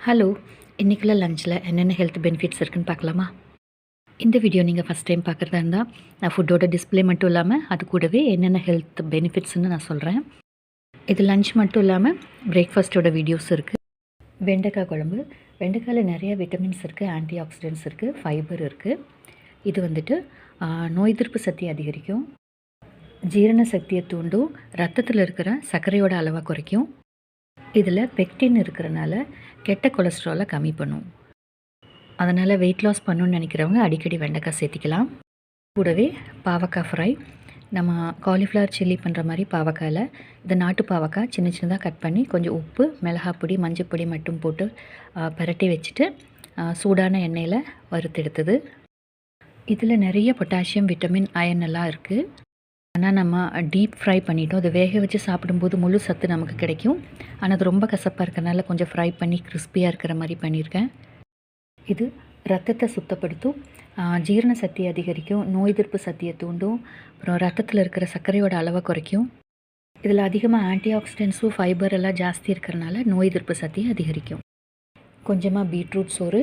Hello, இன்றைக்குள்ள லஞ்சில் என்னென்ன health benefits இருக்குன்னு பார்க்கலாமா? இந்த வீடியோ நீங்கள் ஃபஸ்ட் டைம் பார்க்குறதா இருந்தால் நான் ஃபுட்டோட டிஸ்பிளே மட்டும் இல்லாமல் அது கூடவே என்னென்ன ஹெல்த் பெனிஃபிட்ஸ்னு நான் சொல்கிறேன். இது லஞ்ச் மட்டும் இல்லாமல் பிரேக்ஃபாஸ்ட்டோட வீடியோஸ் இருக்குது. வெண்டைக்காய் குழம்பு. வெண்டைக்காயில் நிறைய விட்டமின்ஸ் இருக்குது, ஆன்டி ஆக்சிடென்ட்ஸ் இருக்குது, ஃபைபர் இருக்குது. இது நோய் எதிர்ப்பு சக்தி அதிகரிக்கும், ஜீரண சக்தியை தூண்டும், ரத்தத்தில் இருக்கிற சர்க்கரையோட அளவை குறைக்கும். இதில் பெக்டின் இருக்கிறனால கெட்ட கொலஸ்ட்ராலை கம்மி பண்ணும். அதனால் வெயிட் லாஸ் பண்ணணுன்னு நினைக்கிறவங்க அடிக்கடி வெண்டைக்காய் சேர்த்திக்கலாம். கூடவே பாவக்காய் ஃப்ரை. நம்ம காலிஃப்ளவர் சில்லி பண்ணுற மாதிரி பாவக்காயில் இந்த நாட்டு பாவக்காய் சின்ன சின்னதாக கட் பண்ணி கொஞ்சம் உப்பு, மிளகாப்பொடி, மஞ்சப்பொடி மட்டும் போட்டு பரட்டி வச்சுட்டு சூடான எண்ணெயில் வறுத்தெடுத்தது. இதில் நிறைய பொட்டாசியம், விட்டமின், அயன் எல்லாம் இருக்குது. ஆனால் நம்ம டீப் ஃப்ரை பண்ணிட்டோம். அதை வேக வச்சு சாப்பிடும்போது முழு சத்து நமக்கு கிடைக்கும். ஆனால் அது ரொம்ப கசப்பாக இருக்கிறனால கொஞ்சம் ஃப்ரை பண்ணி கிறிஸ்பியாக இருக்கிற மாதிரி பண்ணியிருக்கேன். இது ரத்தத்தை சுத்தப்படுத்தும், ஜீரண சக்தியை அதிகரிக்கும், நோய் எதிர்ப்பு சக்தியை தூண்டும், அப்புறம் ரத்தத்தில் இருக்கிற சர்க்கரையோட அளவை குறைக்கும். இதில் அதிகமாக ஆன்டி ஆக்சிடென்ட்ஸும் ஃபைபர் எல்லாம் ஜாஸ்தி இருக்கிறனால நோய் எதிர்ப்பு சக்தியை அதிகரிக்கும். கொஞ்சமாக பீட்ரூட் சோறு.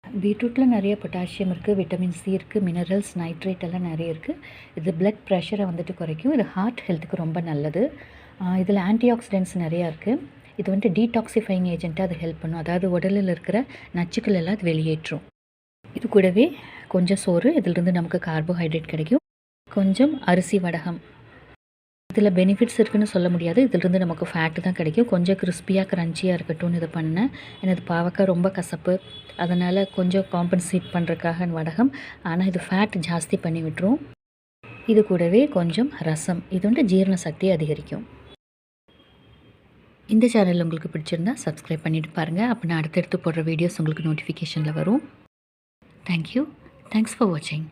பீட்ரூட்டில் நிறைய பொட்டாசியம் இருக்குது, விட்டமின் சி இருக்குது, மினரல்ஸ், நைட்ரேட் எல்லாம் நிறைய இருக்குது. இது பிளட் ப்ரெஷரை குறைக்கும். இது ஹார்ட் ஹெல்த்துக்கு ரொம்ப நல்லது. இதில் ஆன்டி ஆக்சிடென்ட்ஸ் நிறையா இருக்குது. இது டீடாக்சிஃபைங் ஏஜென்ட்டாக அது ஹெல்ப் பண்ணும். அதாவது உடலில் இருக்கிற நச்சுக்கள் எல்லாம் அது வெளியேற்றும். இது கூடவே கொஞ்சம் சோறு. இதிலிருந்து நமக்கு கார்போஹைட்ரேட் கிடைக்கும். கொஞ்சம் அரிசி வடகம். இதில் பெனிஃபிட்ஸ் இருக்குதுன்னு சொல்ல முடியாது. இதிலிருந்து நமக்கு ஃபேட்டு தான் கிடைக்கும். கொஞ்சம் கிறிஸ்பியாக க்ரன்ச்சியாக இருக்கட்டும்னு இதை பண்ணேன். எனது பாவக்காய் ரொம்ப கசப்பு, அதனால் கொஞ்சம் காம்பன்சேட் பண்ணுறதுக்காக வடகம். ஆனால் இது ஃபேட் ஜாஸ்தி பண்ணி விட்டுரும். இது கூடவே கொஞ்சம் ரசம். இது ஜீரண சக்தியை அதிகரிக்கும். இந்த சேனல் உங்களுக்கு பிடிச்சிருந்தா சப்ஸ்கிரைப் பண்ணிவிட்டு பாருங்கள். அப்போ நான் அடுத்தடுத்து போடுற வீடியோஸ் உங்களுக்கு நோட்டிஃபிகேஷனில் வரும். தேங்க்யூ. தேங்க்ஸ் ஃபார் வாட்சிங்.